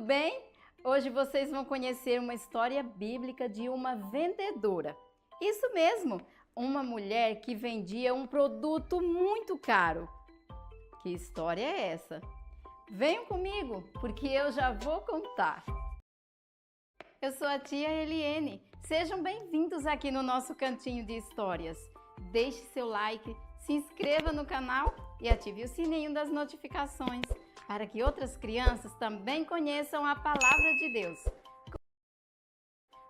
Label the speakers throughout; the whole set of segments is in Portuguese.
Speaker 1: bem? Hoje vocês vão conhecer uma história bíblica de uma vendedora. Isso mesmo, uma mulher que vendia um produto muito caro. Que história é essa? Venham comigo, porque eu já vou contar. Eu sou a tia Eliene. Sejam bem-vindos aqui no nosso cantinho de histórias. Deixe seu like, se inscreva no canal e ative o sininho das notificações para que outras crianças também conheçam a palavra de Deus.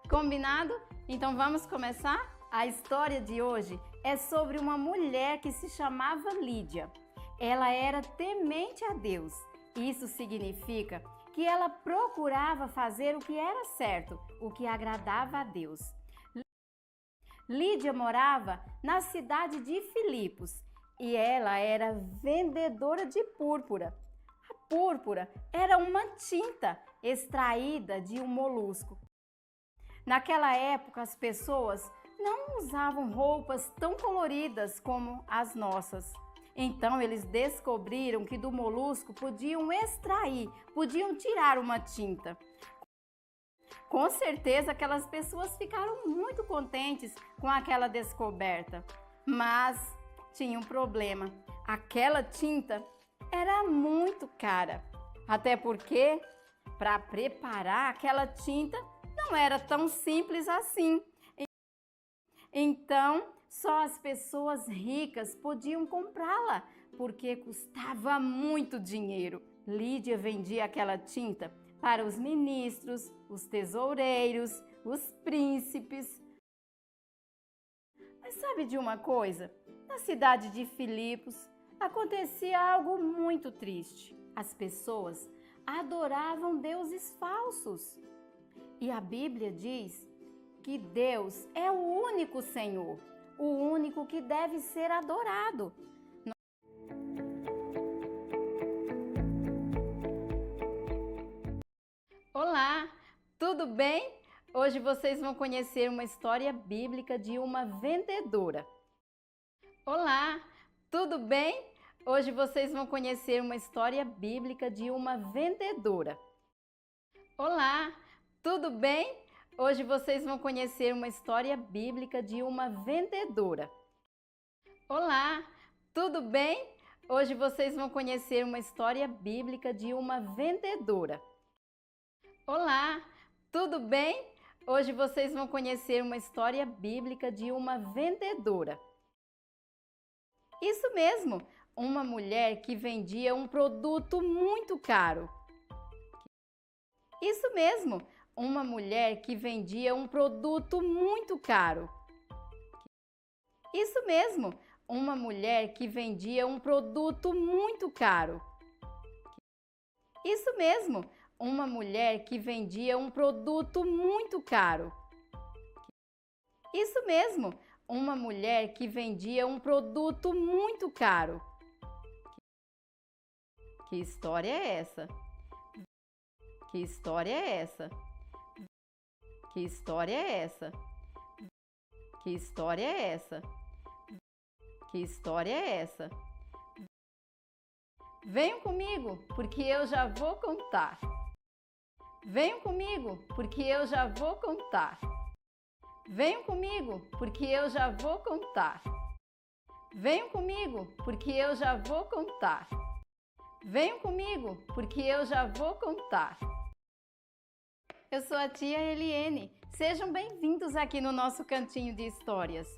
Speaker 1: Combinado? Então vamos começar? A história de hoje é sobre uma mulher que se chamava Lídia. Ela era temente a Deus. Isso significa que ela procurava fazer o que era certo, o que agradava a Deus. Lídia morava na cidade de Filipos e ela era vendedora de púrpura. A púrpura era uma tinta extraída de um molusco. Naquela época, as pessoas não usavam roupas tão coloridas como as nossas. Então, eles descobriram que do molusco podiam extrair, podiam tirar uma tinta. Com certeza, aquelas pessoas ficaram muito contentes com aquela descoberta. Mas tinha um problema. Aquela tinta era muito cara. Até porque, para preparar aquela tinta, não era tão simples assim. Então, só as pessoas ricas podiam comprá-la, porque custava muito dinheiro. Lídia vendia aquela tinta para os ministros, os tesoureiros, os príncipes. Mas sabe de uma coisa? Na cidade de Filipos acontecia algo muito triste. As pessoas adoravam deuses falsos. E a Bíblia diz que Deus é o único Senhor, o único que deve ser adorado. Olá, tudo bem? Hoje vocês vão conhecer uma história bíblica de uma vendedora. Olá, tudo bem? Hoje vocês vão conhecer uma história bíblica de uma vendedora. Olá, tudo bem? Hoje vocês vão conhecer uma história bíblica de uma vendedora. Olá, tudo bem? Hoje vocês vão conhecer uma história bíblica de uma vendedora. Olá, tudo bem? Hoje vocês vão conhecer uma história bíblica de uma vendedora. Isso mesmo, uma mulher que vendia um produto muito caro. Isso mesmo, uma mulher que vendia um produto muito caro. Isso mesmo, uma mulher que vendia um produto muito caro. Isso mesmo, uma mulher que vendia um produto muito caro. Isso mesmo, uma mulher que vendia um produto muito caro. Que história é essa? Que história é essa? Que história é essa? Que história é essa? Que história é essa? Venham comigo, porque eu já vou contar. Venham comigo, porque eu já vou contar. Venham comigo, porque eu já vou contar. Venham comigo, porque eu já vou contar. Venham comigo, porque eu já vou contar. Eu sou a tia Eliene. Sejam bem-vindos aqui no nosso cantinho de histórias.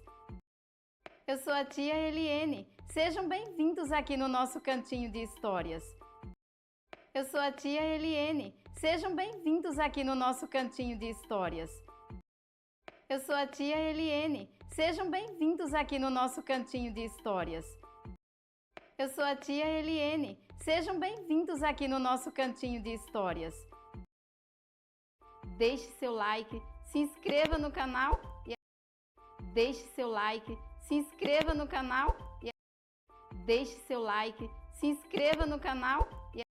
Speaker 1: Eu sou a tia Eliene. Sejam bem-vindos aqui no nosso cantinho de histórias. Eu sou a tia Eliene. Sejam bem-vindos aqui no nosso cantinho de histórias. Eu sou a tia Eliene. Sejam bem-vindos aqui no nosso cantinho de histórias. Eu sou a tia Eliene. Sejam bem-vindos aqui no nosso cantinho de histórias. Deixe seu like, se inscreva no canal e deixe seu like, se inscreva no canal e deixe seu like, se inscreva no canal e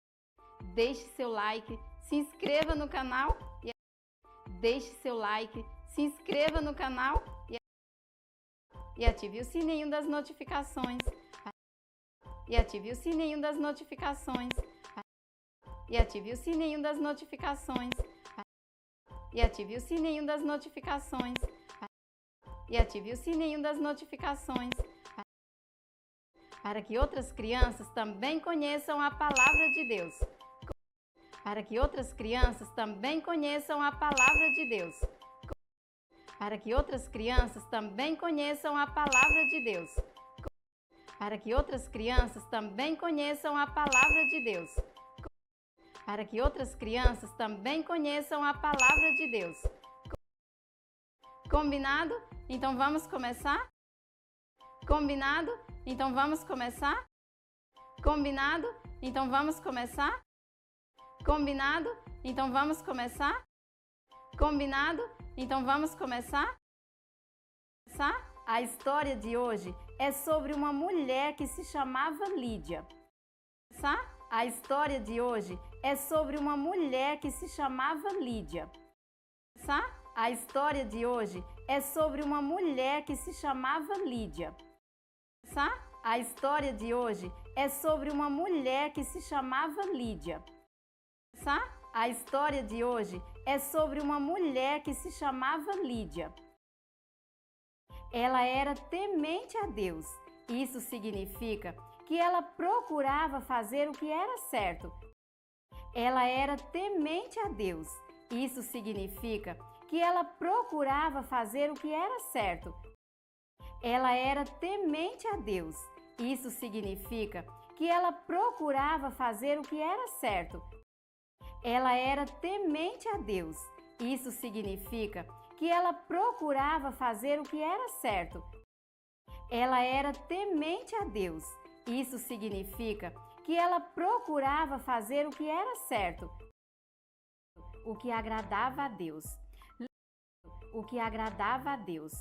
Speaker 1: deixe seu like, se inscreva no canal e deixe seu like, se inscreva no canal e ative o sininho das notificações. E ative o sininho das notificações. e ative o sininho das notificações. E ative o sininho das notificações. E ative o sininho das notificações. Para que outras crianças também conheçam a palavra de Deus. Para que outras crianças também conheçam a palavra de Deus. Para que outras crianças também conheçam a palavra de Deus. Para que outras crianças também conheçam a palavra de Deus. Para que outras crianças também conheçam a palavra de Deus. Combinado? Então vamos começar? Combinado? Então vamos começar? Combinado? Então vamos começar? Combinado? Então vamos começar? Combinado? Então vamos começar? A história de hoje é sobre uma mulher que se chamava Lídia. A história de hoje é sobre uma mulher que se chamava Lídia. A história de hoje é sobre uma mulher que se chamava Lídia. A história de hoje é sobre uma mulher que se chamava Lídia. A história de hoje é sobre uma mulher que se chamava Lídia. Ela era temente a Deus. Isso significa que ela procurava fazer o que era certo. Ela era temente a Deus. Isso significa que ela procurava fazer o que era certo. Ela era temente a Deus. Isso significa que ela procurava fazer o que era certo. Ela era temente a Deus. Isso significa que ela procurava fazer o que era certo. Ela era temente a Deus. Isso significa que ela procurava fazer o que era certo, o que agradava a Deus. O que agradava a Deus.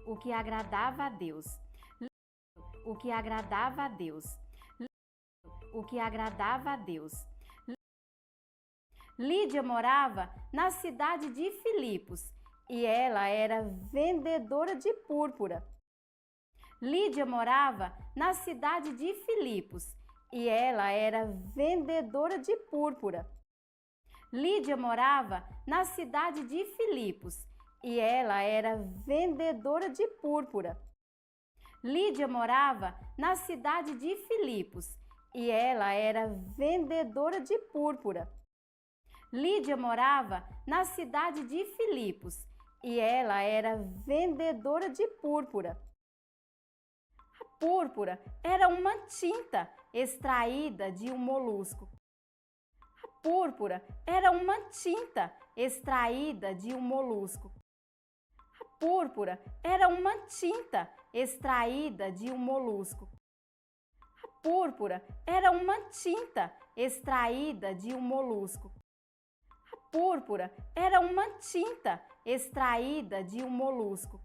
Speaker 1: O que agradava a Deus. O que agradava a Deus. O que agradava a Deus. Lídia morava na cidade de Filipos e ela era vendedora de púrpura. Lídia morava na cidade de Filipos e ela era vendedora de púrpura. Lídia morava na cidade de Filipos e ela era vendedora de púrpura. Lídia morava na cidade de Filipos e ela era vendedora de púrpura. Lídia morava na cidade de Filipos e ela era vendedora de púrpura. A púrpura era uma tinta extraída de um molusco. A púrpura era uma tinta extraída de um molusco. A púrpura era uma tinta extraída de um molusco. A púrpura era uma tinta extraída de um molusco. A púrpura era uma tinta extraída de um molusco.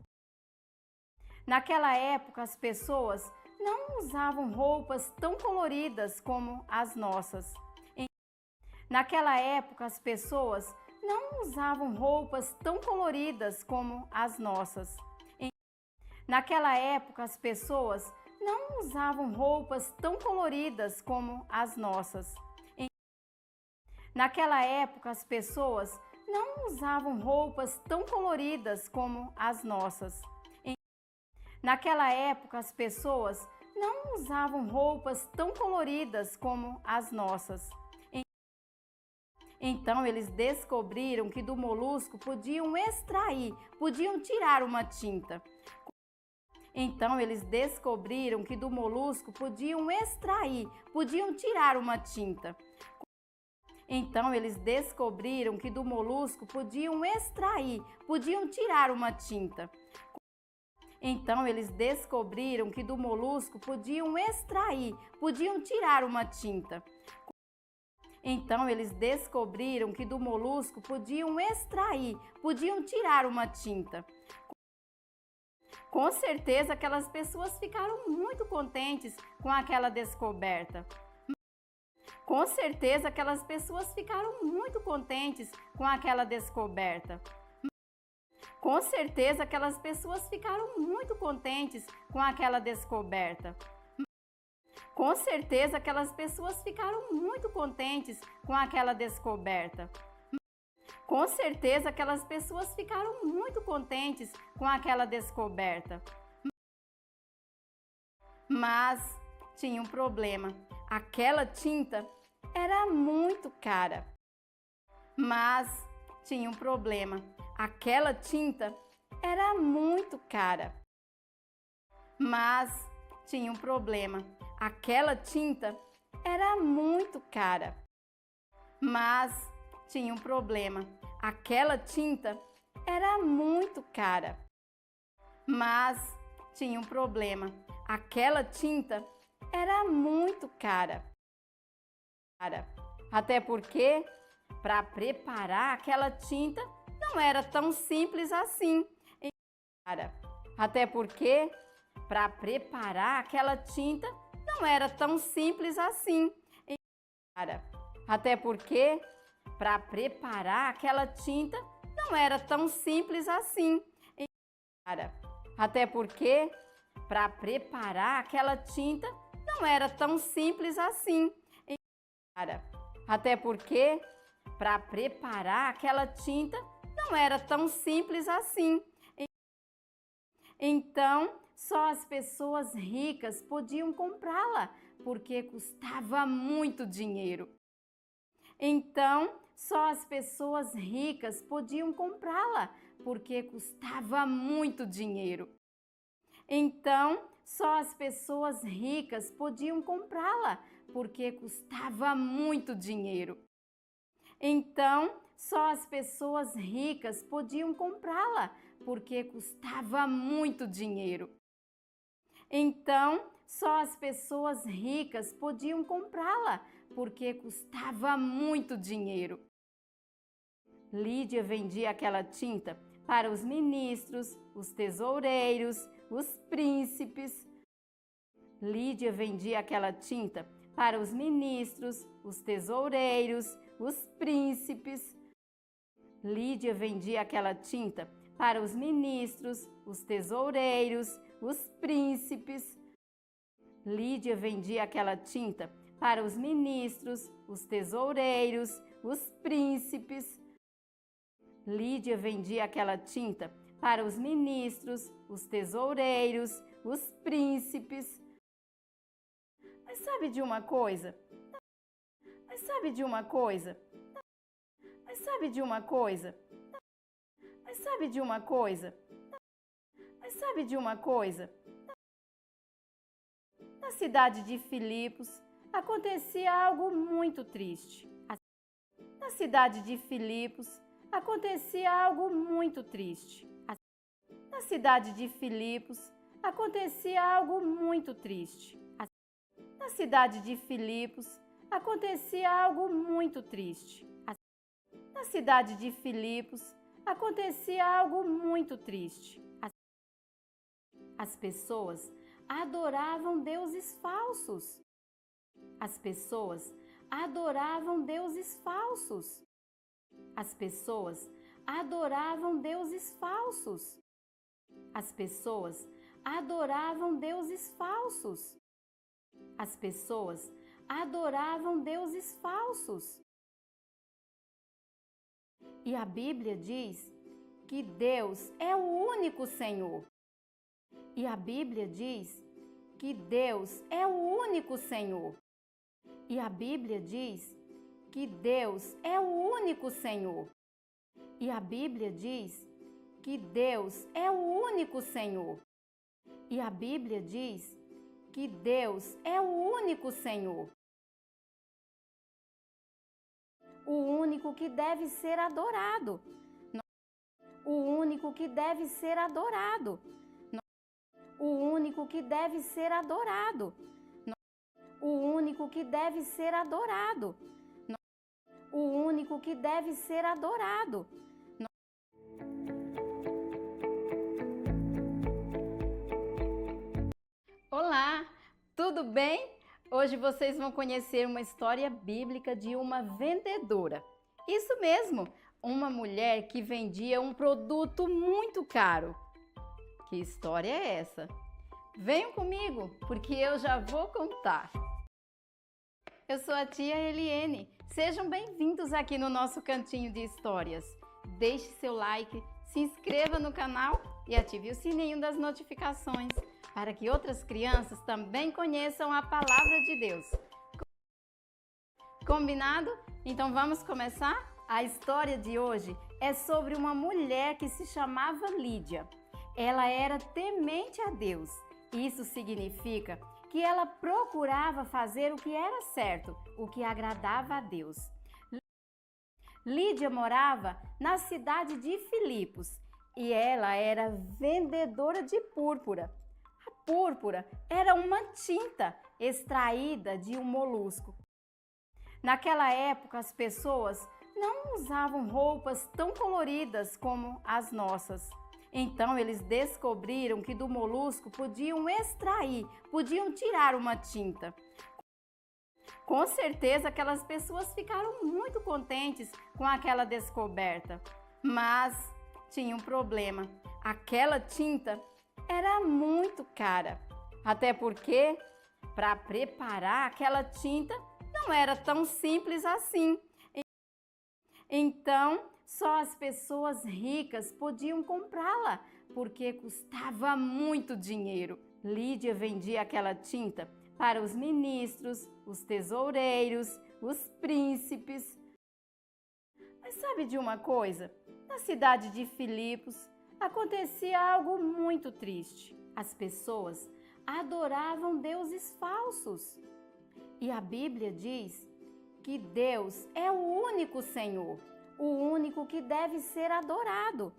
Speaker 1: Naquela época, as pessoas não usavam roupas tão coloridas como as nossas. Naquela época, as pessoas não usavam roupas tão coloridas como as nossas. Naquela época, as pessoas não usavam roupas tão coloridas como as nossas. Naquela época, as pessoas não usavam roupas tão coloridas como as nossas. Naquela época, as pessoas não usavam roupas tão coloridas como as nossas. Então, eles descobriram que do molusco podiam tirar uma tinta. Então, eles descobriram que do molusco podiam tirar uma tinta. Então, eles descobriram que do molusco podiam tirar uma tinta. Então, eles descobriram que do molusco podiam tirar uma tinta. Então, eles descobriram que do molusco podiam tirar uma tinta. Com certeza, aquelas pessoas ficaram muito contentes com aquela descoberta. Com certeza, aquelas pessoas ficaram muito contentes com aquela descoberta. Com certeza, aquelas pessoas ficaram muito contentes com aquela descoberta. Com certeza aquelas pessoas ficaram muito contentes com aquela descoberta. Com certeza aquelas pessoas ficaram muito contentes com aquela descoberta. Mas tinha um problema. Aquela tinta era muito cara. Mas tinha um problema. Aquela tinta era muito cara. Mas tinha um problema. Aquela tinta era muito cara. Mas tinha um problema. Aquela tinta era muito cara. Mas tinha um problema. Aquela tinta era muito cara. Até porque, para preparar aquela tinta, não era tão simples assim. Até porque, para preparar aquela tinta, não era tão simples assim. Até porque, para preparar aquela tinta, não era tão simples assim. Até porque, para preparar aquela tinta, não era tão simples assim. Até porque, para preparar aquela tinta, não era tão simples assim. Então, só as pessoas ricas podiam comprá-la, porque custava muito dinheiro. Então, só as pessoas ricas podiam comprá-la, porque custava muito dinheiro. Então, só as pessoas ricas podiam comprá-la, porque custava muito dinheiro. Então, só as pessoas ricas podiam comprá-la, porque custava muito dinheiro. Então, só as pessoas ricas podiam comprá-la, porque custava muito dinheiro. Lídia vendia aquela tinta para os ministros, os tesoureiros, os príncipes. Lídia vendia aquela tinta para os ministros, os tesoureiros, os príncipes. Lídia vendia aquela tinta para os ministros, os tesoureiros, os príncipes. Lídia vendia aquela tinta para os ministros, os tesoureiros, os príncipes. Lídia vendia aquela tinta para os ministros, os tesoureiros, os príncipes. Mas sabe de uma coisa? Mas sabe de uma coisa? Mas sabe de uma coisa? Mas sabe de uma coisa? Mas sabe de uma coisa? Na cidade de Filipos acontecia algo muito triste. Na cidade de Filipos acontecia algo muito triste. Na cidade de Filipos acontecia algo muito triste. Na cidade de Filipos acontecia algo muito triste. Na cidade de Filipos acontecia algo muito triste. As pessoas adoravam deuses falsos. As pessoas adoravam deuses falsos. As pessoas adoravam deuses falsos. As pessoas adoravam deuses falsos. As pessoas adoravam deuses falsos. E a Bíblia diz que Deus é o único Senhor. E a Bíblia diz que Deus é o único Senhor. E a Bíblia diz que Deus é o único Senhor. E a Bíblia diz que Deus é o único Senhor. E a Bíblia diz que Deus é o único Senhor. O único que deve ser adorado. O único que deve ser adorado. O único que deve ser adorado. O único que deve ser adorado. O único que deve ser adorado. Olá, tudo bem? Hoje vocês vão conhecer uma história bíblica de uma vendedora. Isso mesmo, uma mulher que vendia um produto muito caro. Que história é essa? Venham comigo, porque eu já vou contar. Eu sou a tia Eliene. Sejam bem-vindos aqui no nosso cantinho de histórias. Deixe seu like, se inscreva no canal e ative o sininho das notificações para que outras crianças também conheçam a palavra de Deus. Combinado? Então vamos começar? A história de hoje é sobre uma mulher que se chamava Lídia. Ela era temente a Deus. Isso significa que ela procurava fazer o que era certo, o que agradava a Deus. Lídia morava na cidade de Filipos e ela era vendedora de púrpura. A púrpura era uma tinta extraída de um molusco. Naquela época, as pessoas não usavam roupas tão coloridas como as nossas. Então, eles descobriram que do molusco podiam extrair, podiam tirar uma tinta. Com certeza, aquelas pessoas ficaram muito contentes com aquela descoberta. Mas tinha um problema. Aquela tinta era muito cara. Até porque, para preparar aquela tinta, não era tão simples assim. Então, só as pessoas ricas podiam comprá-la, porque custava muito dinheiro. Lídia vendia aquela tinta para os ministros, os tesoureiros, os príncipes. Mas sabe de uma coisa? Na cidade de Filipos acontecia algo muito triste. As pessoas adoravam deuses falsos. E a Bíblia diz que Deus é o único Senhor, o único que deve ser adorado.